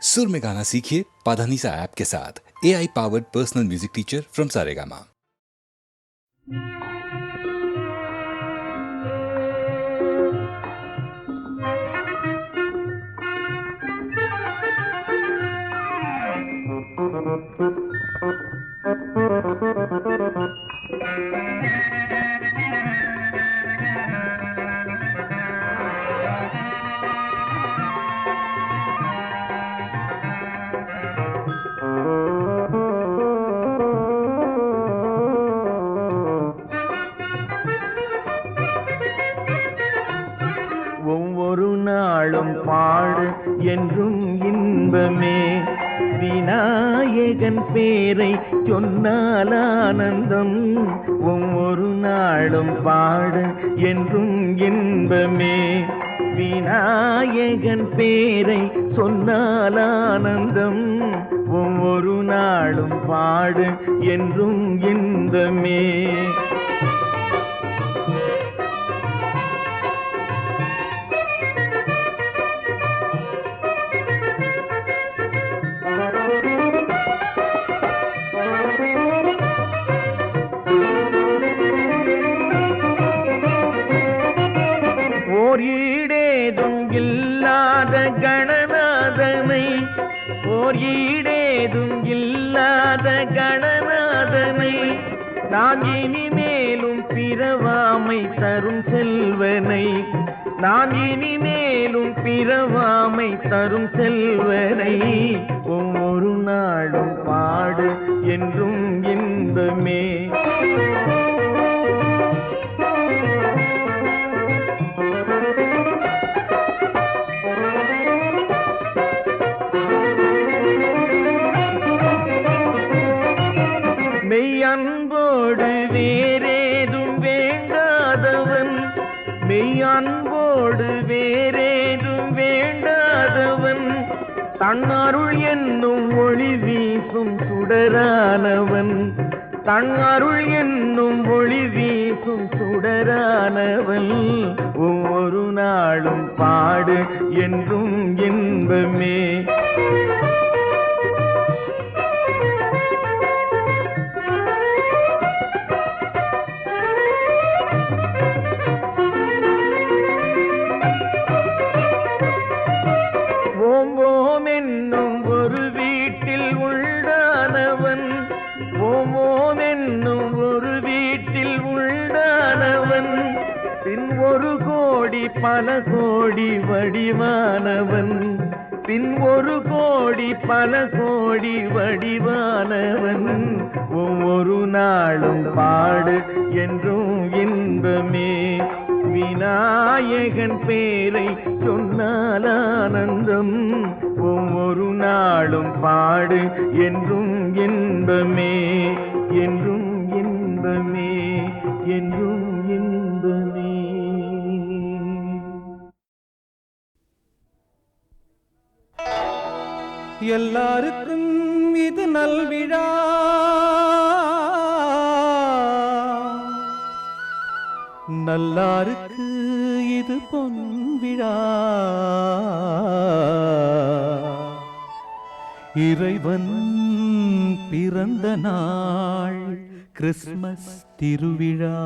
सुर में गाना सीखिए पाधानीसा ऐप के साथ। AI powered personal music teacher from Saregama. ஒவ்வொரு நாளும் பாடு என்றும் இன்பமே, விநாயகன் பேரை சொன்னால் ஆனந்தம். ஒவ்வொரு நாளும் பாடு என்றும் இன்பமே, விநாயகன் பேரை சொன்னால் ஆனந்தம். ஒவ்வொரு நாளும் பாடு என்றும் இன்பமே. ஓர் ஈடேதும் இல்லாத கணநாதனை, ஓர் ஈடேதும் இல்லாத கணநாதனை, நான் இனிமேலும் பிறவாமை தரும் செல்வனை, நான் இனிமேலும் பிறவாமை தரும் செல்வனை. ஒவ்வொரு நாளும் பாடு என்றும் இன்பமே. மெய்யன்போடு வேறேதும் வேண்டாதவன், மெய்யன்போடு வேறேதும் வேண்டாதவன், தன்னருள் என்னும் ஒளி வீசும் சுடரானவன், தன்னருள் என்னும் ஒளி வீசும் சுடரானவன். ஒவ்வொரு நாளும் பாடு என்றும் இன்பமே. ஓம் ஓம் என்னும் ஒரு வீட்டில் உள்ளானவன், ஓம் ஓம் என்னும் ஒரு வீட்டில் உள்ளானவன், பின் ஒரு கோடி பல கோடி வடிவானவன், பின் ஒரு கோடி பல கோடி வடிவானவன். ஒவ்வொரு நாளும் பாடு என்றும் இன்பமே, விநாயகன் பேரை சொன்னால் ஆனந்தம். ஒவ்வொரு நாளும் பாடு என்றும் இன்பமே, என்றும் இன்பமே, என்றும் இன்பமே. எல்லாருக்கும் இது நல்விழா, நல்லாருக்கு இது பொன்விழா. இறைவன் பிறந்த நாள் கிறிஸ்மஸ் திருவிழா.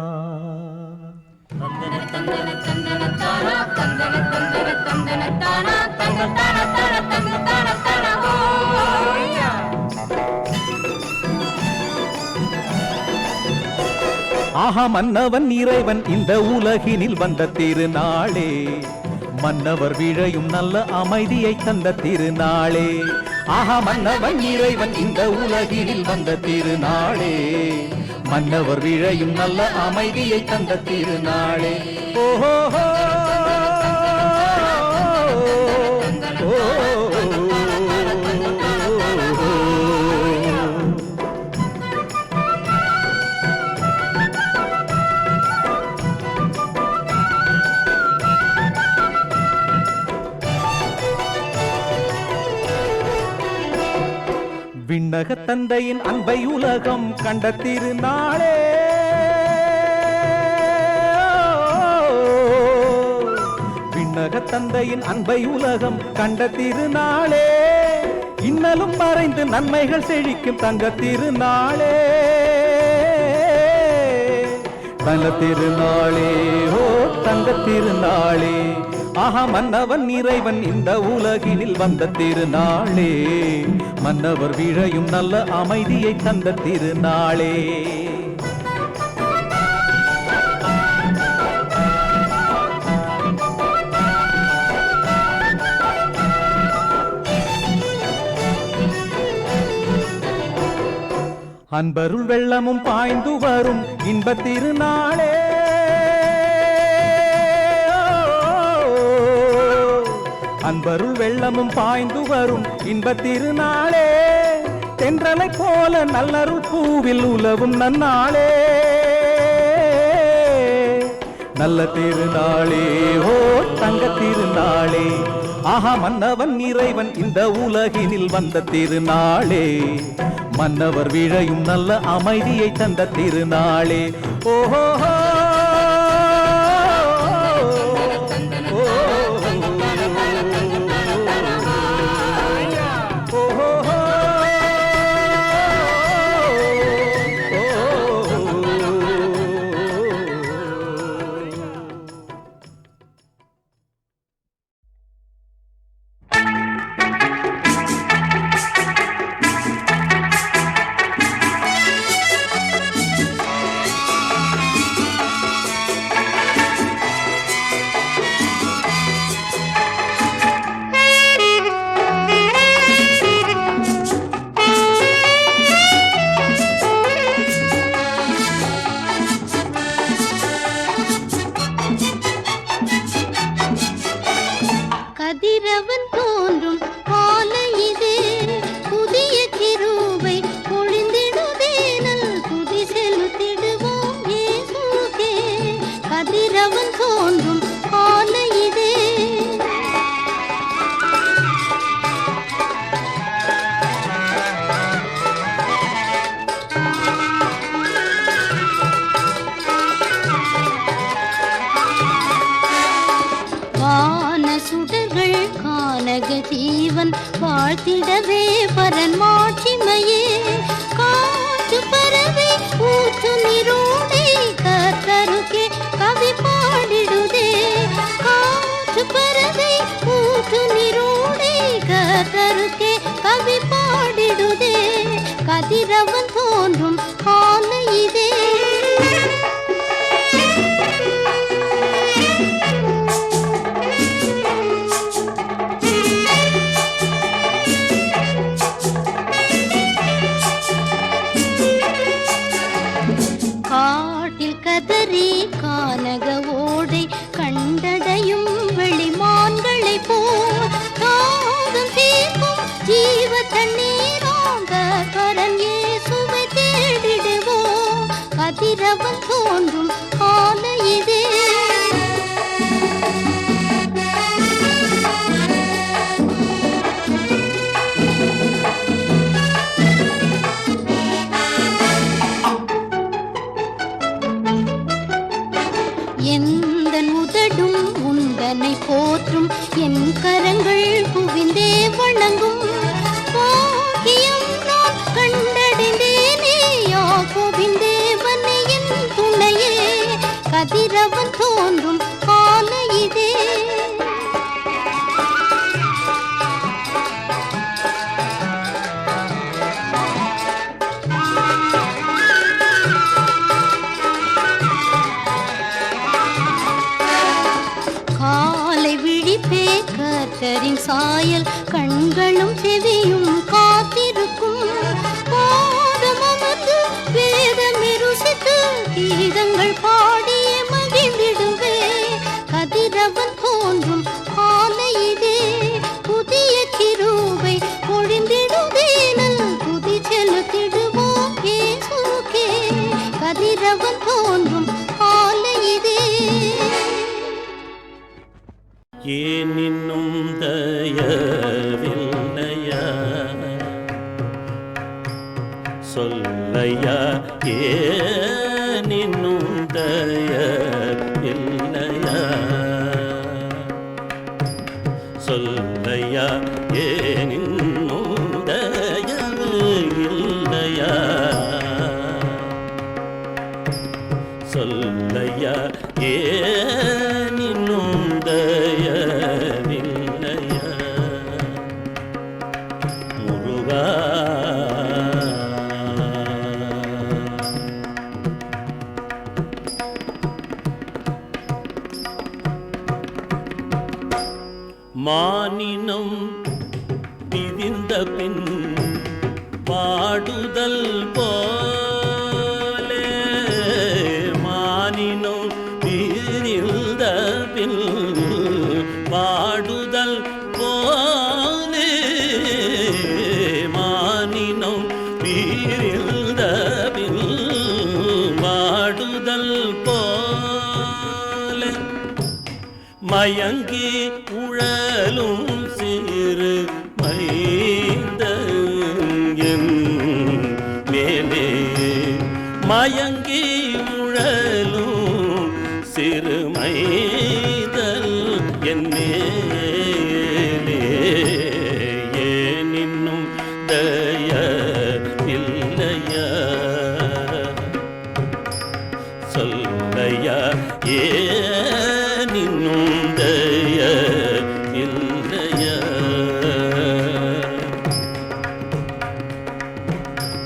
ஆஹா மன்னவன் இறைவன் இந்த உலகினில் வந்த திருநாளே, மன்னவர் விழையும் நல்ல அமைதியை தந்த திருநாளே. ஆஹா மன்னவன் இறைவன் இந்த உலகினில் வந்த திருநாளே, மன்னவர் விழையும் நல்ல அமைதியை தந்த திருநாளே. ஓஹோ விண்ணக தந்தையின் அன்பை உலகம் கண்ட திருநாளே, விண்ணக தந்தையின் அன்பை உலகம் கண்ட திருநாளே. இன்னலும் மறைந்து நன்மைகள் செழிக்கும் தங்க திருநாளே தங்க திருநாளே ஓ தங்க திருநாளே ஆஹா மன்னவன் இறைவன் இந்த உலகினில் வந்த திருநாளே மன்னவர் விழையும் நல்ல அமைதியை தந்த திருநாளே அன்பருள் வெள்ளமும் பாய்ந்து வரும் இன்ப திருநாளே அன்பருள் வெள்ளமும் பாய்ந்து வரும் இன்ப திருநாளே தென்றலை போல நல்லருள் பூவில் உலவும் நன்னாளே நல்ல திருநாளே ஓ தங்க திருநாளே ஆஹா மன்னவன் இறைவன் இந்த உலகினில் வந்த திருநாளே மன்னவர் விழையும் நல்ல அமைதியை தந்த திருநாளே ஓஹோ கதிரவன் தோன்றும் காலை இதே புதிய கிருபை பொழிந்திடுதே நல் துதி செலுத்திடுவோம் இயேசுவே கதிரவன் தோன்றும் காலை இதே சுடர்கள் கானக ஜீவன் வாழ்த்திடவே பரன் மாட்சிமையே காற்று பறவை ஊற்று நீரோடே கர்த்தருக்கே கவி பாடிடுதே காற்று பறவை ஊற்று நீரோடே கர்த்தருக்கே கவி பாடிடுதே கதிரவன் தோன்றும் காலை இதே காட்டில் கதறி கானக ஓடை கண்டடையும் வெளிமான்களை போல் தாகம் தீர்க்கும் ஜீவ தண்ணீராக கரன் இயேசுவை தேடிடுவோம் கதிரவன் தோன்றும் காலை இதே எந்தன் உதடும் உந்தனை போற்றும் என் கரங்கள் குவிந்தே வணங்கும் பாக்கியம் நான் கண்டடைந்தேனே யாக்கோபின் தேவனே என் துணையே கதிரவன் தோன்றும் காலை இதே கர்த்தரின் சாயல் கண்களும் செவியும் காத்திருக்கும் பாதம் அமர்ந்து வேதம் ருசித்து கீதங்கள் பாடிய மகிழ்ந்திடுவே கதிரவன் தோன்றும் காலை இதே புதிய கிருபை பொழிந்திடுவே நல் துதி செலுத்திடுவோம் இயேசுவே கதிரவன் தோன்றும் காலை இதே ஏன் இன்னும் தயவில்லையா சொல்லையா ஏன் இன்னும் தயவில்லையா சொல்லையா ஏன் இன்னும் பிரிந்த பின் பாடுதல் போலே மானினும் பிரிந்த பின் பாடுதல் போலே மானினும் பிரிந்த பின் பாடுதல் போலே மயங்கி உழலும் சிறு மைந்தன் மேலே மயங்கி உழலும் சிறு மைதல் என் மேலே ஏன் இன்னும் தய இல்லையா சொல்லையா ஏன் இன்னும் தய இல்லையா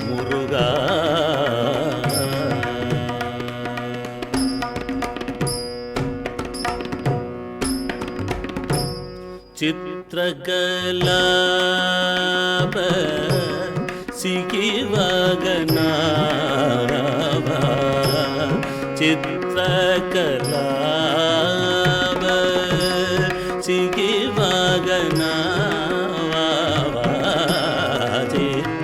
முருகா சித்திரகலாப சிகிவகனாவா சித்திரகலாப சிகிவகனாவா சித்திரகலாப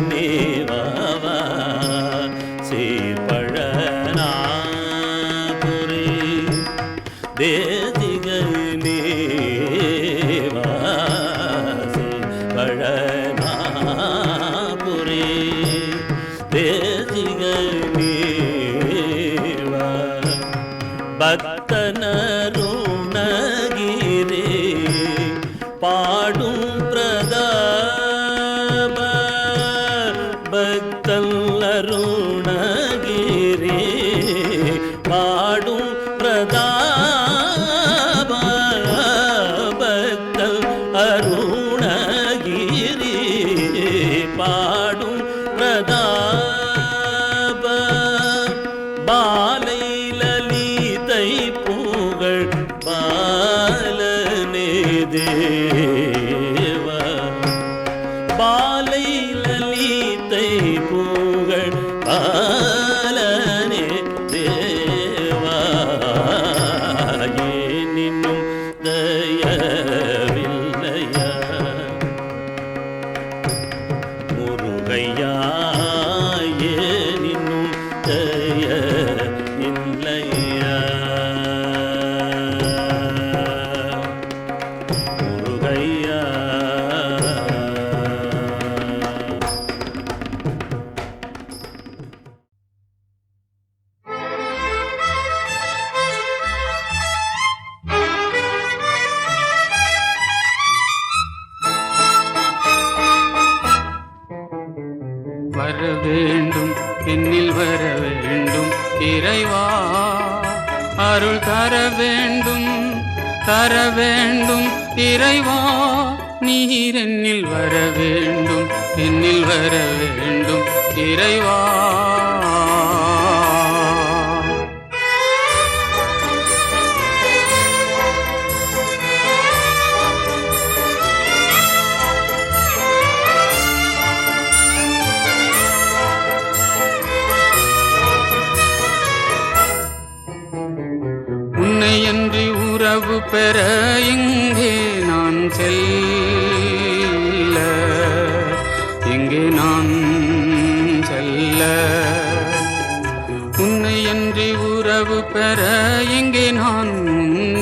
சிகிவகனேவாவா சீர்பழனாபுரி தேதிகனேவா சீர்பழனாபுரி தேதிகனேவா பக்தனருணகிரி பாடும் பிரதாப பக்தன் அருணகிரி பாடும் பிரதாப பக்தன் அருணகிரி பாடும் பிரதாப பாலை லலிதை புகழ் பாலனே தேவா பாலை லலிதை புகழ் பாலனே தேவா ஏன் இன்னும் தயவில்லையா முருகையா ஏன் இன்னும் தயவில்லையா முருகையா வர வேண்டும் என்னில் வர வேண்டும் இறைவா அருள் தர வேண்டும் இறைவா நீர் என்னில் வர வேண்டும் என்னில் வர வேண்டும் இறைவா உன்னையன்றி உறவு பெற எங்கே நான் செல்ல எங்கே நான் செல்ல உன்னையன்றி உறவு பெற எங்கே நான்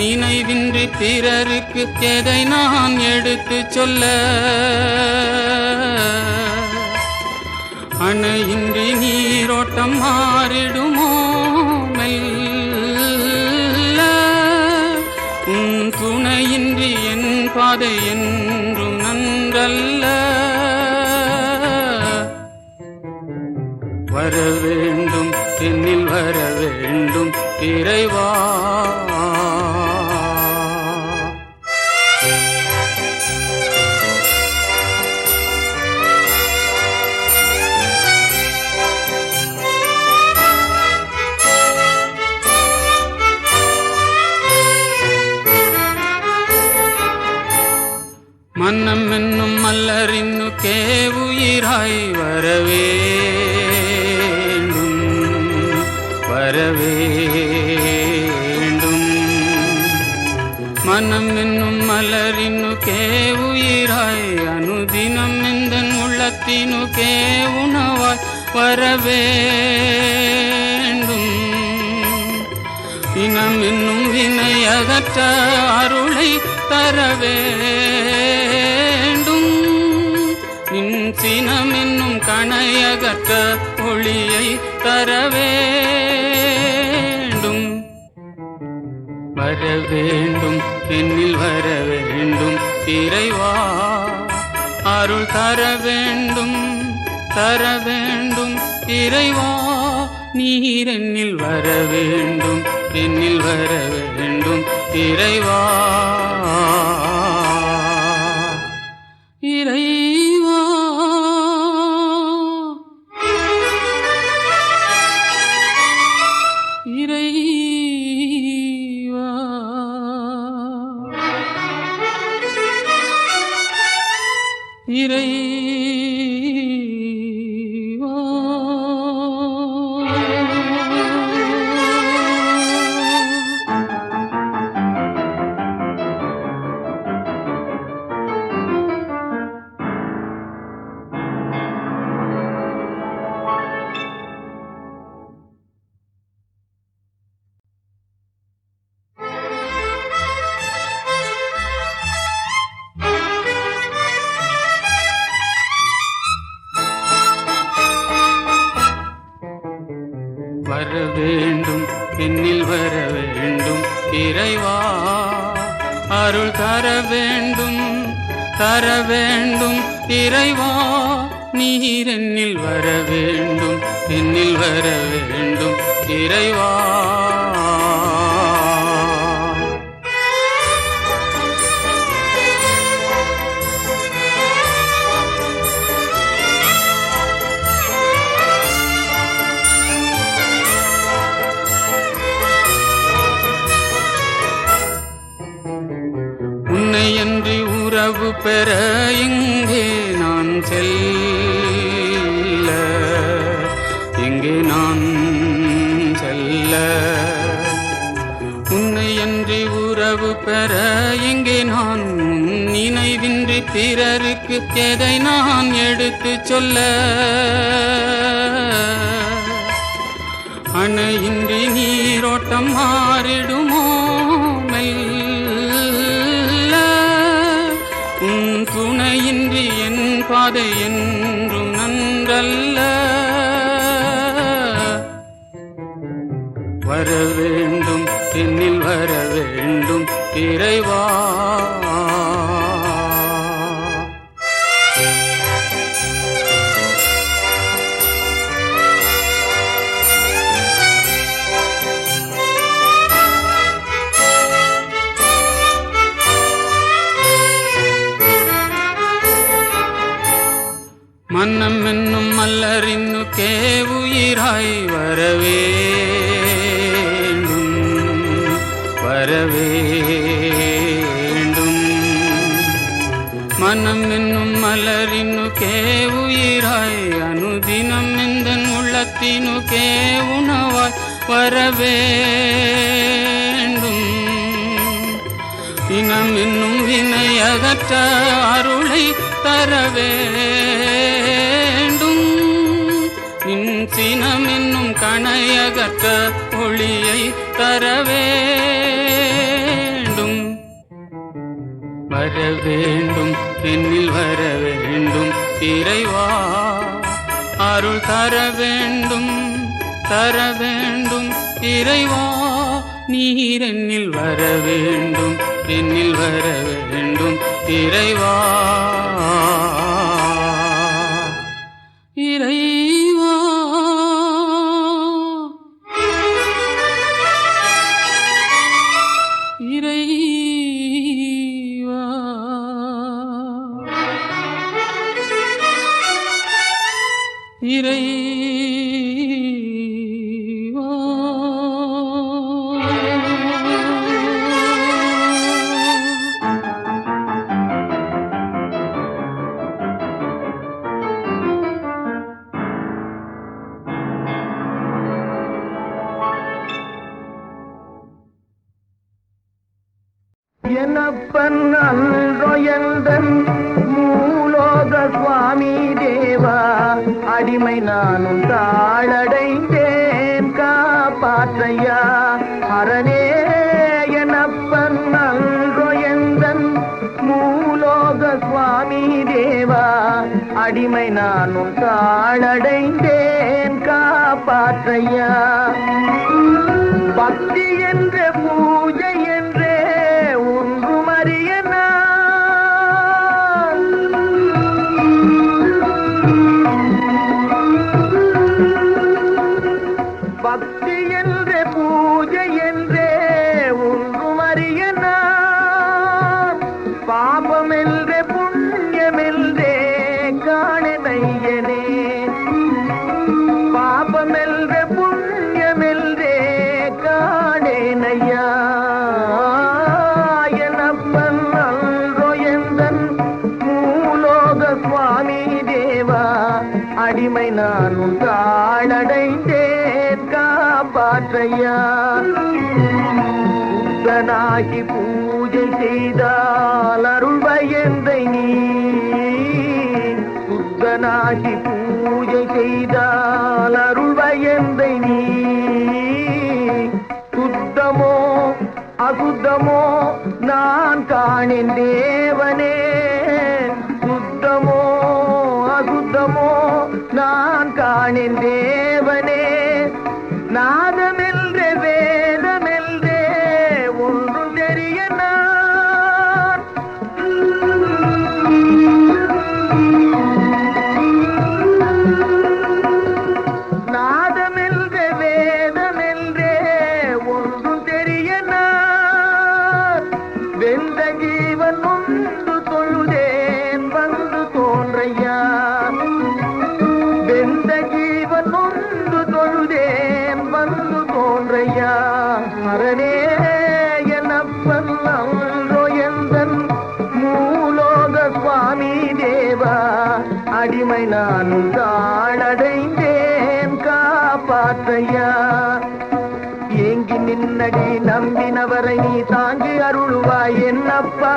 நினைவின்றி பிறருக்கு எதை நான் எடுத்து சொல்ல அணையின்றி நீரோட்டம் மாறிடுமோ மெல்ல உன் துணையின்றி என் பாதை என்றும் நன்றல்ல வர வேண்டும் என்னில் வர வேண்டும் இறைவா மன்னம் என்னும் மல்லரின்னுக்கே உயிராய் வரவேண்டும் வரவேண்டும். மனம் என்னும் மலரினுக்கே உயிராய் அனுதினம் எந்தன் உள்ளத்தினுக்கே உணவாய் வரவேண்டும். இனம் என்னும் வினை அகற்ற அருளை தரவேண்டும். நின் சினம் என்னும் கணையகற்ற ஒளியை தரவேண்டும். வரவேண்டும் என்னில் வரவேண்டும் இறைவா, அருள் தரவேண்டும் தரவேண்டும் இறைவா. நீர் என்னில் வரவேண்டும் என்னில் வரவேண்டும் இறைவா இறைவா. இறைவா இறைவா. வரவேண்டும் என்னில் வரவேண்டும் இறைவா, அருள் தரவேண்டும் தரவேண்டும் இறைவா. நீர் என்னில் வரவேண்டும் என்னில் வரவேண்டும் இறைவா. உன்னையன்றி உறவு பெற எங்கே நான் செல்ல, எங்கே நான் செல்ல. உன்னையன்றி உறவு பெற எங்கே நான் நினைவின்றி பிறருக்கு எதை நான் எடுத்து சொல்ல. அணையின்றி நீரோட்டம் மாறிடுமோ மெல்ல, உன் துணையின்றி என் பாதை என்றும் நன்றல்ல. வரவேண்டும் என்னில் வரவேண்டும் இறைவா. மன்னம் என்னும் மல்லரினுக்கே உயிராய் வரவேண்டும் வரவேண்டும். மனம் என்னும் மலரினுக்கே உயிராய் அனுதினம் எந்தன் உள்ளத்தினுக்கே உணவாய் வரவேண்டும். இனம் என்னும் வினை அகற்ற அருளை தரவேண்டும். நின் சினம் என்னும் கணையகற்ற ஒளியை தரவேண்டும். வரவேண்டும் என்னில் வரவேண்டும் இறைவா, அருள் தரவேண்டும் தரவேண்டும் இறைவா. நீர் என்னில் வரவேண்டும் என்னில் வரவேண்டும் இறைவா இறைவா. இறைவா இறைவா. என்னப்பன் அன்றோ எந்தன் மூலோக சுவாமி தேவா, அடிமை நானும் தாளடைந்தேன் காப்பாற்றையா அரணே. என்னப்பன் அன்றோ எந்தன் மூலோக சுவாமி தேவா, அடிமை நானும் தாளடைந்தேன் காப்பாற்றையா. பக்தி என்ற பூஜை என்றே ஒன்றும் அறிய நான், பக்தி என்ற பூஜை என்றே ஒன்றும் அறிய நான், பாபம் என்றே புண்ணியம் என்றே காணனையனே, பாபம் என்றே புண்ணியம் என்றே காணேனையா. என்னப்பன் அன்றோ எந்தன் மூலோக சுவாமி தேவா, அடிமை நானும் தாளடைந்தேன் காப்பாற்றையா. சுத்தனாகி பூஜை செய்தால் அருள்வயந்தை நீ, சுத்தனாகி பூஜை செய்தால் அருள்வயந்தை நீ. சுத்தமோ அசுத்தமோ நான் காணேன் தேவனே, சுத்தமோ அசுத்தமோ நான் காணேன் தேவனே. நாதமெல்றே வேதமெல்றே ஒன்றும் தெரிய நான், நாதமெல்றே வேதமெல்றே ஒன்றும் தெரிய நான். வெந்த ஜீவன் ஒன்று தொழுதேன் வந்து தோன்றையா, வெந்த ஜீவன் ஒன்று தொழுதேன் வந்து தோன்றையா அரணே. என்னப்பன் அன்றோ எந்தன் மூலோக சுவாமி தேவா, அடிமை நானும் தாளடைந்தேன் காப்பாற்றையா. ஏங்கி நின்னடி நம்பினவரை நீ தாங்கி அருளுவாய் என்னப்பா,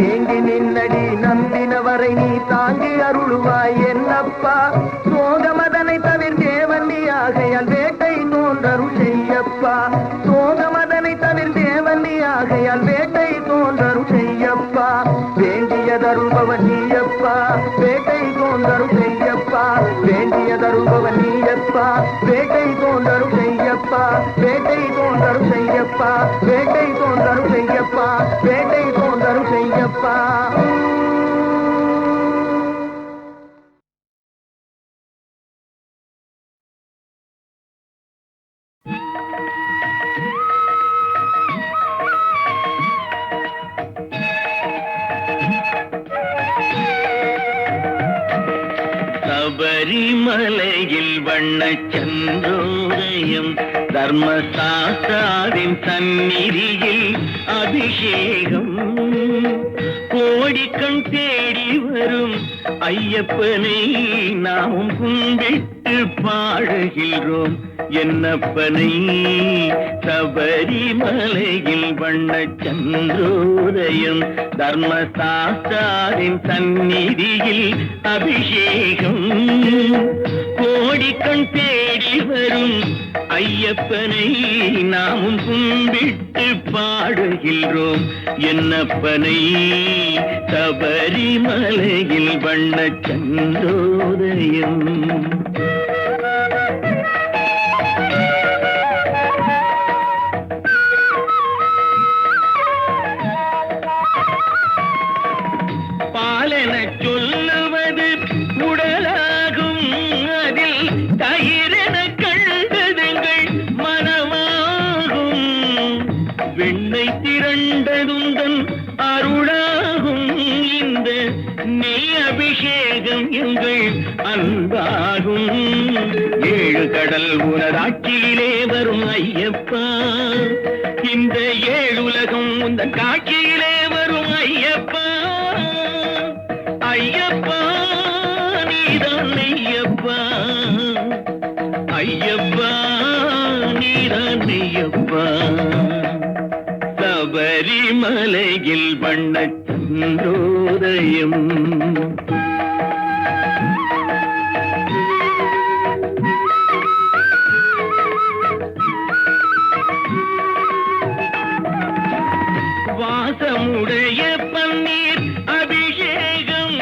ஏங்கி நின்னடி நம்பினவரை நீ தாங்கி அருளுவாய் என்னப்பா. சோகமதனை தவிர்த்தேவன் நீ ஆகையால் வேட்டை தோன்றருள் செய்யப்பா, சோகமதனை தவிர்த்தேவன் நீ ஆகையால் வேட்டை தோன்றருள் செய்யப்பா. வேண்டியதருள்பவன் நீயப்பா, வேட்டை தோன்றருள் செய்யப்பா, வேண்டியதருள்பவன் நீயப்பா, வேட்டை தோன்றருள் செய்யப்பா, வேட்டை தோன்றருள் செய்யப்பா, வேட்டை தோன்றருள் செய்யப்பா, வேட்டை தோன்றருள் செய்யப்பா. சபரிமலையில் வண்ணச் சந்திரோதயம், தர்மசாஸ்தாவின் சந்நிதியில் அபிஷேகம், கோடிக்கண் தேடி வரும் ஐயப்பனை நாமும் கும்பிட்டு பாடுகின்றோம் என்னப்பனை. சபரிமலையில் வண்ணச் சந்திரோதயம், தர்மசாஸ்தாவின் சந்நிதியில் அபிஷேகம், கோடிக்கண் தேடி வரும் ஐயப்பனை நாமும் கும்பிட்டு பாடுகின்றோம் என்னப்பனை. சபரிமலையில் வண்ணச் சந்திரோதயம். பாலென சொல்லுவது உடலாகும், அதில் தயிரென கண்டதுங்கள் மனமாகும், வெண்ணை திரண்டதுந்தன் அருளாகும், இந்த நெய் அபிஷேகம் எங்கள் அன்பாகும். ஏழு கடல் உனதாட்சியிலே வரும் ஐயப்பா, இந்த ஏழுலகம் உந்தன் காட்சியிலே வரும் ஐயப்பா. ஐயப்பா நீதான் ஐயப்பா, ஐயப்பா நீதான் ஐயப்பா. சபரி சபரிமலையில் வண்ணச் சந்திரோதயம். வாசமுடைய பன்னீர் அபிஷேகம்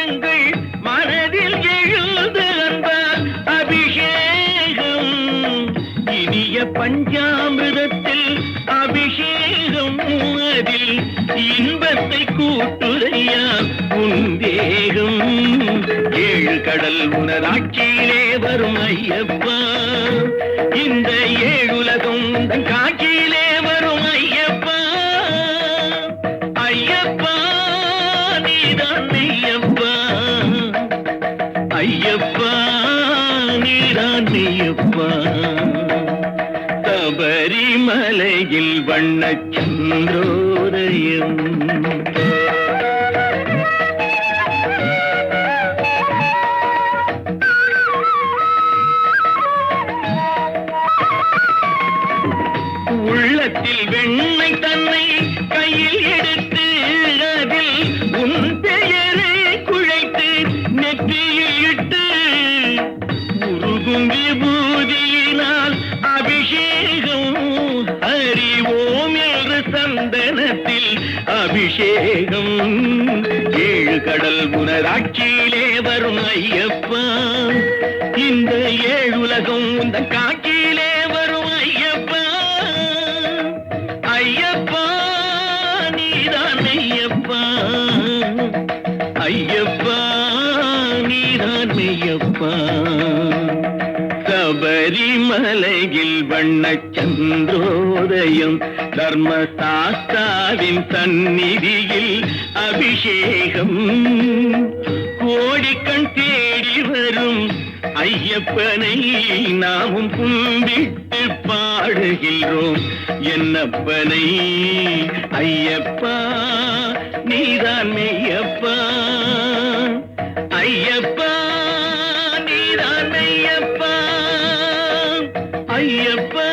எங்கள் மனதில் எழுந்த அன்பால் அபிஷேகம். இனிய பஞ்சாமிரத்தில் அபிஷேகம், அதில் இன்பத்தை கூட்டுதையா உந்தேகம். 7 கடல் உனதாட்சியிலே வரும் ஐயப்பா, இந்த 7 உலகம் உந்தன் காட்சியிலே வரும் ஐயப்பா. ஐயப்பா நீதான் மெய்யப்பா, ஐயப்பா நீதான் மெய்யப்பா. சபரிமலையில் வண்ணச் சந்திரோதயம். உள்ளத்தில் வெண்ணை தன்னை கையில் எடுத்து அதில் உன் பெயரை குழைத்து நெற்றியில் இட்டு உருகும் விபூதியினால் அபிஷேகம். அறிவோம் என்று சந்தனத்தில் அபிஷேகம். 7 கடல் உனதாட்சியிலே வரும் ஐயப்பா, இந்த 7 உலகம் உந்தன் காட்சியிலே வரும் ஐயப்பா. ஐயப்பா நீதான் மெய்யப்பா, ஐயப்பா நீதான் மெய்யப்பா. சபரிமலையில் வண்ணச் சந்திரோதயம். தர்மசாஸ்தாவின் சந்நிதியில் அபிஷேகம். கோடிக்கண் தேடி வரும் ஐயப்பனை நாமும் கும்பிட்டு பாடுகின்றோம் என்னப்பனை. ஐயப்பா நீதான் மெய்யப்பா, ஐயப்பா நீதான் மெய்யப்பா, ஐயப்பா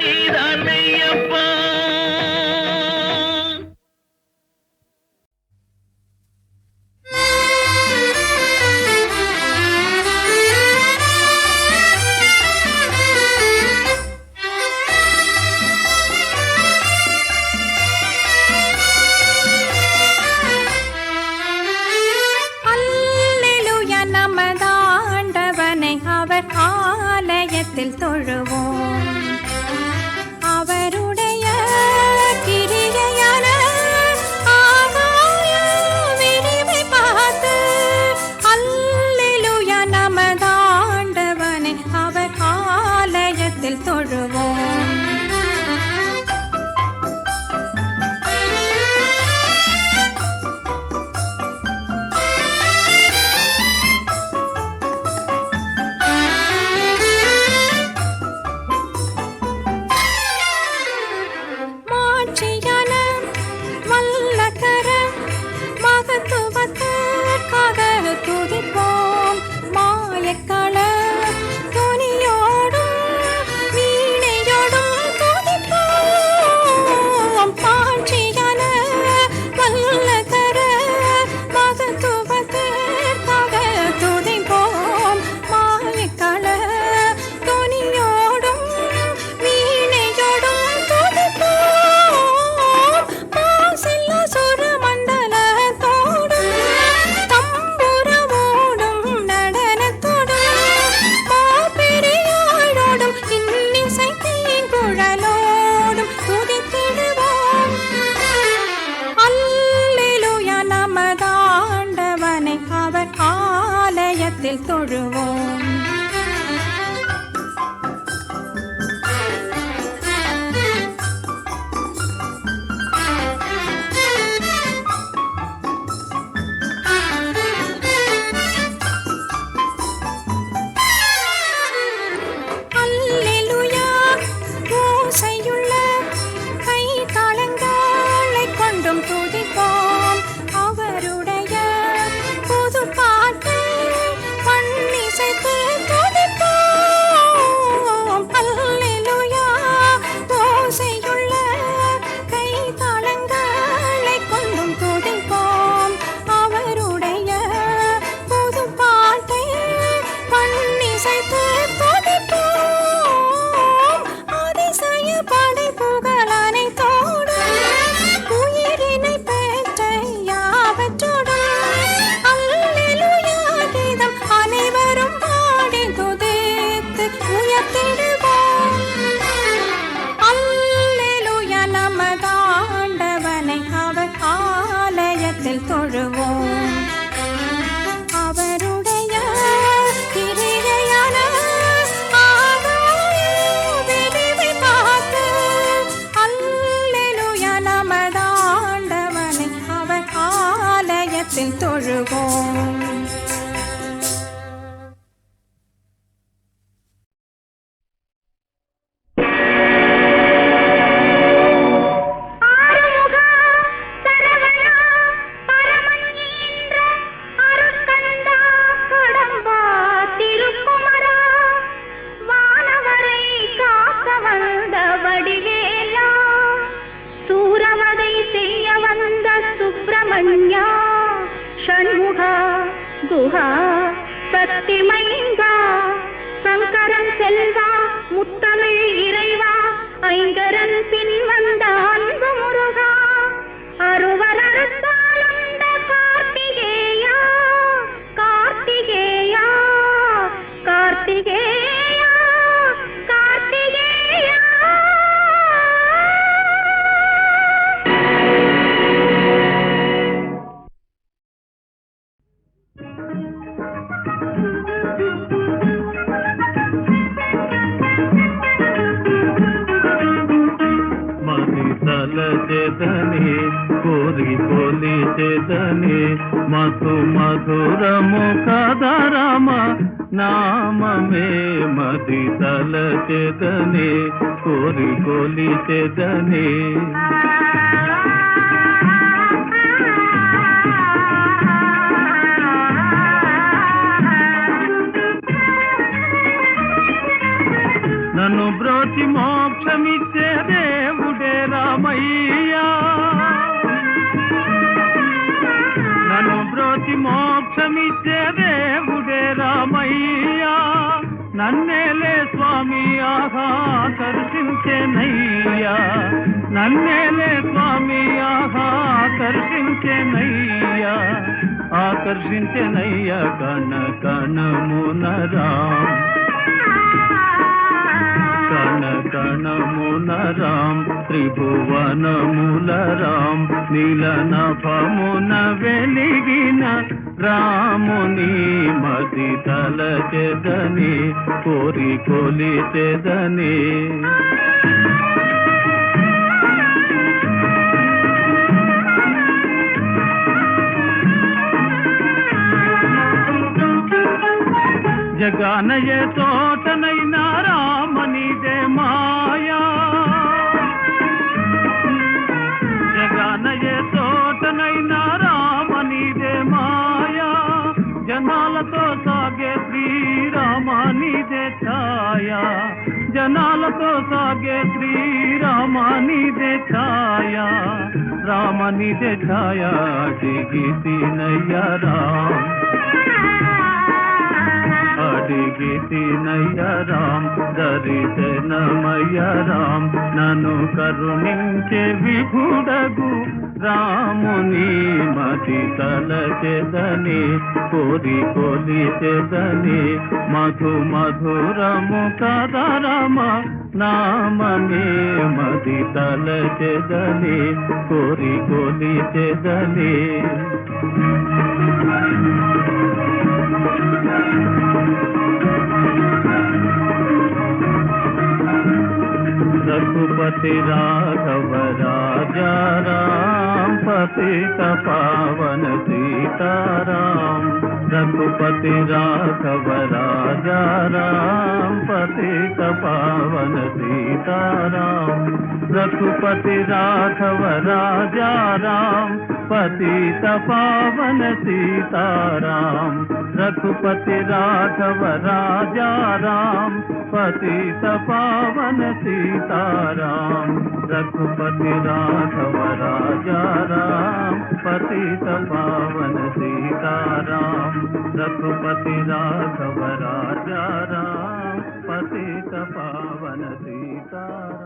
நீதான் மெய்யப்பா. தொழுவோம். அவருடைய கிரியையான ஆகாய விரிவை பார்த்து அல்லேலூயா நமதாண்டவனை அவர் ஆலயத்தில் தொழுவோம். துதிப்போம் மாயக்கள துணியோடும் வீணையோடும் துதிப்போம். பாட்சியான வல்லகர மகத்துவத்திற்காக துதிப்போம். மாயக்கள துணியோடும் வீணையோடும் துதிப்போம். பாசல்ல சுரமண்டலத்தோடும் தொழுவோம். அல்லேலூயா ஓசையுள்ள கை தாளங்களை கொண்டும் துதிப்போம். அவருடைய புது பாட்டை பண்ணி பாதத்தில் தொழுவோம். குஹா சக்தி மைந்தா சங்கரன் செல்வா முத்தமிழ் இறைவா ஐங்கரன் பின் வந்த அன்பு முருகா அருவர் அறுத்தாளந்த கார்த்திகேயா கார்த்திகேயா கார்த்திகேயா கார்த்திகேயா. చేతనే కోరి కోలి చేతనే మధు మధురము కదరమ నామమే మది తల చేతనే కోరి కోలి చేతనే. నన్ను బ్రోచి మోక్షమిచ్చే దేవుడే రామయ్యా, నన్ను బ్రోచి మోక్షమిచ్చే దేవుడే రామయ్యా, నన్నేలే స్వామి ఆహా కర్షించెనయ్యా, నన్నేలే స్వామి ఆహా కర్షించెనయ్యా, ఆకర్షించెనయ్యా కణ కణమునరా కణ కణమున రాం త్రిభువనముల రాం నీలనభమున వెలిగిన రాముని మది తల చెదని కోరి కొలి చెదని. జగానయే తోటనైనా రామనిదే మాయా, జగానయే తోటనైనా రామనిదే మాయా, జనాలతో సాగే శ్రీరామానిదే ఛాయా, జనాలతో సాగే శ్రీరామానిదే ఛాయా, రామనిదే ఛాయా దిగితినయ్యా రామ్ అడిగితినయ్య రామ్ దరిశనమయ్య రామ్ నన్ను కరుణించే విభుడగు రాముని మది తల చెదని కోరి కొలి చెదని మధు మధురము కదరమ నామమే మది తల చెదని కోరి కొలి చెదని. रघुपति राघव राजा राम पतित पावन सीताराम, रघुपति राघव राजा राम पतित पावन सीताराम, रघुपति राघव राजा राम पतित पावन सीताराम, रघुपति राघव राजा राम पतित पावन सीताराम, रघुपति राघव राजा राम पतित पावन सीताराम, रघुपति राघव राजा राम पतित पावन सीताराम.